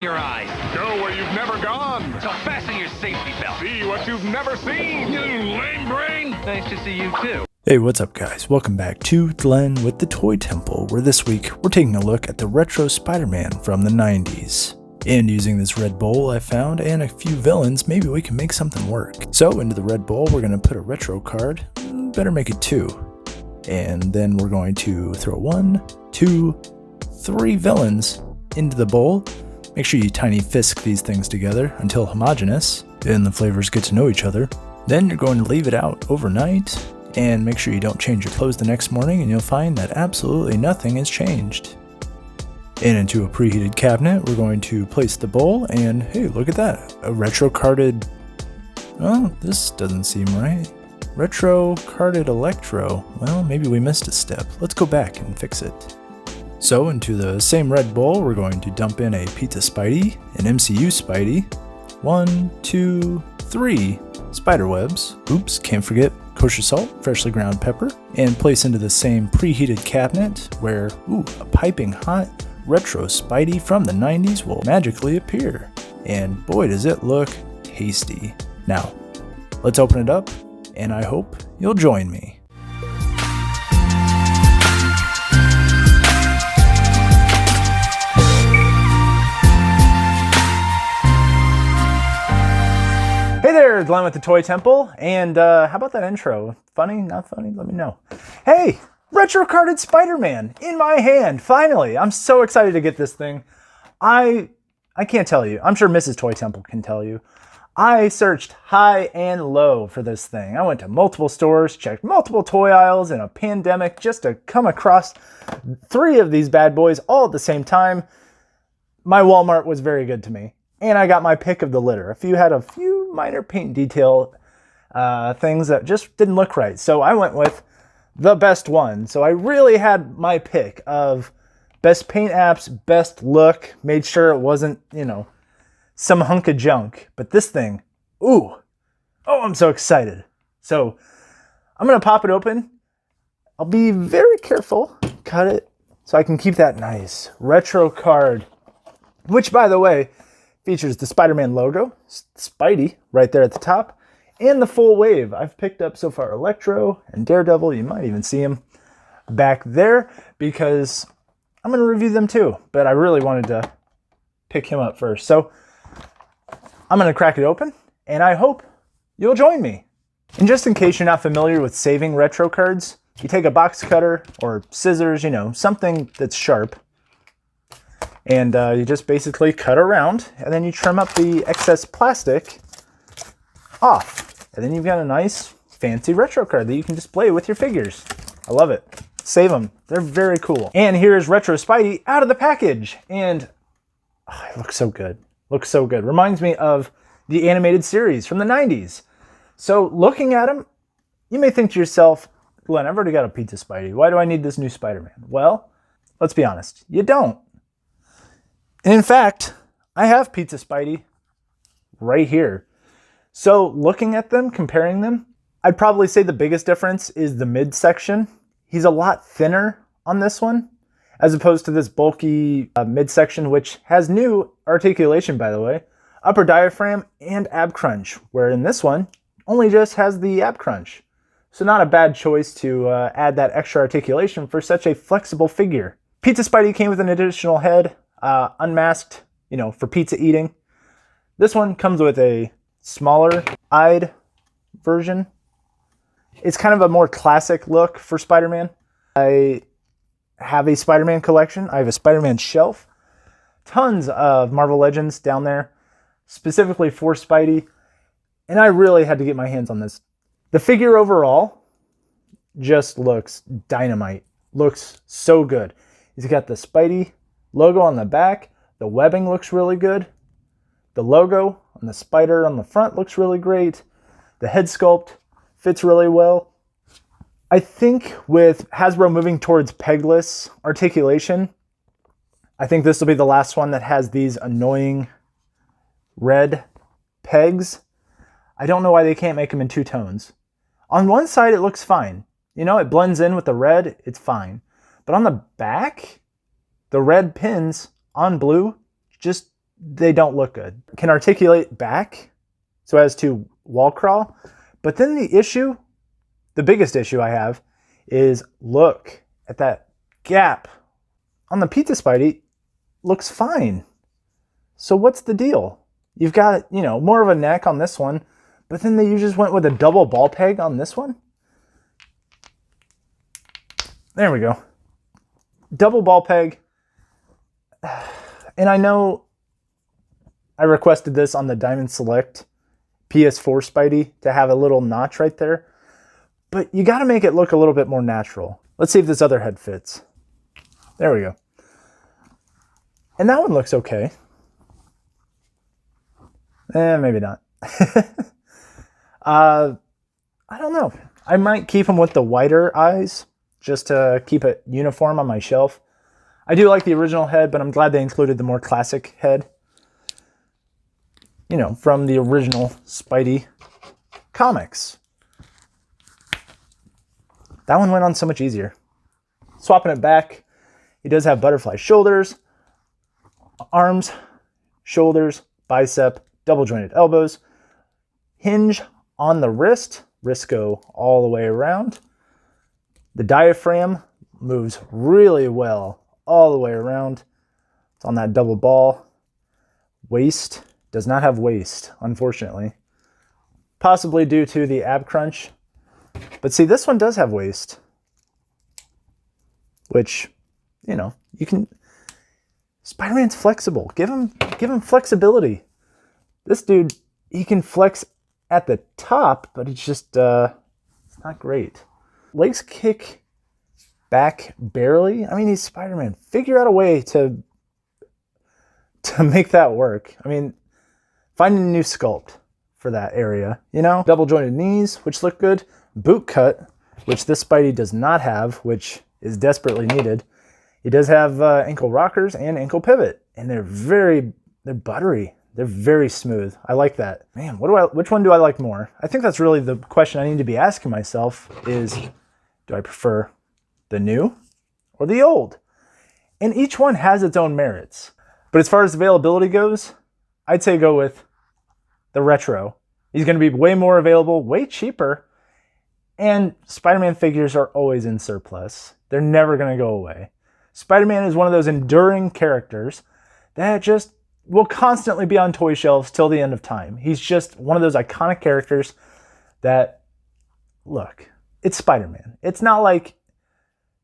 your eyes. Go where you've never gone. So fasten your safety belt. See what you've never seen. You lame brain. Nice to see you too. Hey, what's up guys? Welcome back to Glenn with the Toy Temple, where this week we're taking a look at the retro Spider-Man from the 90s. And using this red bowl I found and a few villains, maybe we can make something work. So into the red bowl we're going to put a retro card, better make it 2. And then we're going to throw 1, 2, 3 villains into the bowl. Make sure you tiny fisk these things together until homogeneous and the flavors get to know each other. Then you're going to leave it out overnight and make sure you don't change your clothes the next morning, and you'll find that absolutely nothing has changed. And into a preheated cabinet we're going to place the bowl, and hey, look at that, a retro carded, oh, this doesn't seem right. Retro carded Electro. Well, maybe we missed a step. Let's go back and fix it. So into the same red bowl, we're going to dump in a Pizza Spidey, an MCU Spidey, 1, 2, 3 spider webs. Oops, can't forget kosher salt, freshly ground pepper, and place into the same preheated cabinet where, a piping hot retro Spidey from the 90s will magically appear. And boy, does it look tasty. Now, let's open it up, and I hope you'll join me. Hey there, Glenn with the Toy Temple, and how about that intro? Funny? Not funny? Let me know. Hey, retro carded Spider-Man in my hand, finally. I'm so excited to get this thing. I can't tell you. I'm sure Mrs. Toy Temple can tell you. I searched high and low for this thing. I went to multiple stores, checked multiple toy aisles in a pandemic just to come across 3 of these bad boys all at the same time. My Walmart was very good to me, and I got my pick of the litter. A few had a few minor paint detail things that just didn't look right. So I went with the best one. So I really had my pick of best paint apps, best look, made sure it wasn't, some hunk of junk. But this thing, I'm so excited. So I'm going to pop it open. I'll be very careful, cut it so I can keep that nice retro card, which by the way, features the Spider-Man logo, Spidey, right there at the top, and the full wave. I've picked up so far Electro and Daredevil. You might even see him back there because I'm going to review them too, but I really wanted to pick him up first. So I'm going to crack it open, and I hope you'll join me. And just in case you're not familiar with saving retro cards, you take a box cutter or scissors, something that's sharp, and you just basically cut around, and then you trim up the excess plastic off. And then you've got a nice, fancy retro card that you can display with your figures. I love it. Save them. They're very cool. And here's Retro Spidey out of the package. And it looks so good. Looks so good. Reminds me of the animated series from the 90s. So looking at him, you may think to yourself, Glenn, I've already got a Pizza Spidey. Why do I need this new Spider-Man? Well, let's be honest. You don't. And in fact, I have Pizza Spidey right here. So looking at them, comparing them, I'd probably say the biggest difference is the midsection. He's a lot thinner on this one, as opposed to this bulky midsection, which has new articulation, by the way, upper diaphragm and ab crunch, where in this one, only just has the ab crunch. So not a bad choice to add that extra articulation for such a flexible figure. Pizza Spidey came with an additional head, unmasked, for pizza eating. This one comes with a smaller eyed version. It's kind of a more classic look for Spider-Man. I have a Spider-Man collection. I have a Spider-Man shelf. Tons of Marvel Legends down there, specifically for Spidey. And I really had to get my hands on this. The figure overall just looks dynamite. Looks so good. He's got the Spidey logo on the back. The webbing looks really good. The logo on the spider on the front looks really great. The head sculpt fits really well. I think with Hasbro moving towards pegless articulation, I think this will be the last one that has these annoying red pegs. I don't know why they can't make them in 2 tones. On one side, it looks fine. It blends in with the red, it's fine. But on the back, the red pins on blue just they don't look good. Can articulate back so as to wall crawl. But then the biggest issue I have is look at that gap. On the Pizza Spidey, looks fine. So what's the deal? You've got, more of a neck on this one, but then you just went with a double ball peg on this one. There we go. Double ball peg. And I know I requested this on the Diamond Select PS4 Spidey to have a little notch right there, but you got to make it look a little bit more natural. Let's see if this other head fits. There we go. And that one looks okay. Maybe not. I don't know. I might keep them with the wider eyes just to keep it uniform on my shelf. I do like the original head, but I'm glad they included the more classic head. From the original Spidey comics. That one went on so much easier. Swapping it back, he does have butterfly shoulders, arms, shoulders, bicep, double jointed elbows, hinge on the wrist, wrists go all the way around. The diaphragm moves really well all the way around. It's on that double ball. Waist does not have waist, unfortunately. Possibly due to the ab crunch. But see, this one does have waist. Which, you can... Spider-Man's flexible. Give him flexibility. This dude, he can flex at the top, but it's just, it's not great. Legs kick back barely. I mean, he's Spider-Man. Figure out a way to make that work. I mean, finding a new sculpt for that area, Double jointed knees, which look good. Boot cut, which this Spidey does not have, which is desperately needed. He does have ankle rockers and ankle pivot, and they're buttery. They're very smooth. I like that. Man, which one do I like more? I think that's really the question I need to be asking myself is, do I prefer the new or the old? And each one has its own merits. But as far as availability goes, I'd say go with the retro. He's going to be way more available, way cheaper, and Spider-Man figures are always in surplus. They're never going to go away. Spider-Man is one of those enduring characters that just will constantly be on toy shelves till the end of time. He's just one of those iconic characters that, look, it's Spider-Man. It's not like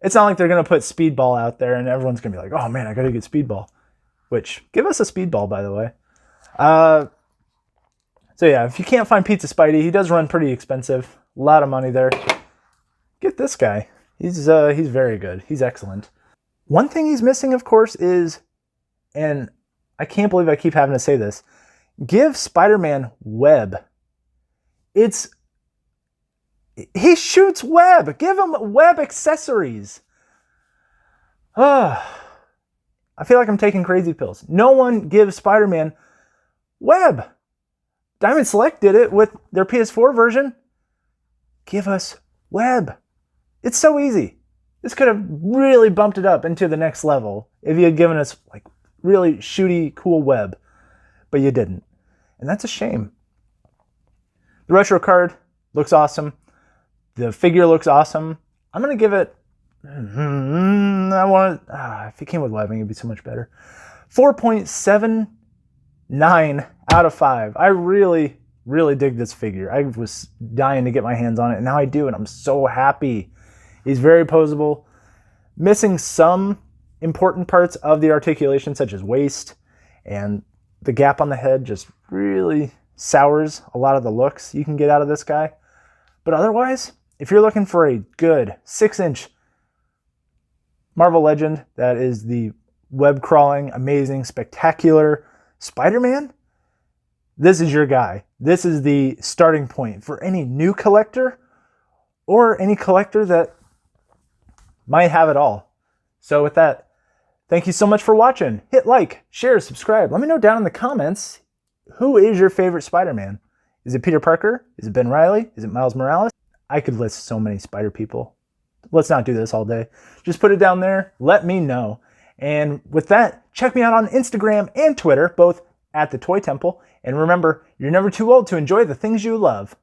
they're going to put Speedball out there and everyone's going to be like, oh man, I got to get Speedball. Which, give us a Speedball, by the way. So yeah, if you can't find Pizza Spidey, he does run pretty expensive. A lot of money there. Get this guy. He's very good. He's excellent. One thing he's missing, of course, is, and I can't believe I keep having to say this, give Spider-Man web. He shoots web. Give him web accessories. I feel like I'm taking crazy pills. No one gives Spider-Man web. Diamond Select did it with their PS4 version. Give us web. It's so easy. This could have really bumped it up into the next level if you had given us like really shooty, cool web. But you didn't. And that's a shame. The retro card looks awesome. The figure looks awesome. I'm going to give it... if it came with webbing, it'd be so much better. 4.79 out of 5. I really, really dig this figure. I was dying to get my hands on it, and now I do, and I'm so happy. He's very posable. Missing some important parts of the articulation, such as waist, and the gap on the head just really sours a lot of the looks you can get out of this guy. But otherwise, if you're looking for a good 6-inch Marvel Legend that is the web-crawling, amazing, spectacular Spider-Man, this is your guy. This is the starting point for any new collector or any collector that might have it all. So with that, thank you so much for watching. Hit like, share, subscribe. Let me know down in the comments, who is your favorite Spider-Man? Is it Peter Parker? Is it Ben Reilly? Is it Miles Morales? I could list so many Spider people. Let's not do this all day. Just put it down there. Let me know. And with that, check me out on Instagram and Twitter, both at the Toy Temple. And remember, you're never too old to enjoy the things you love.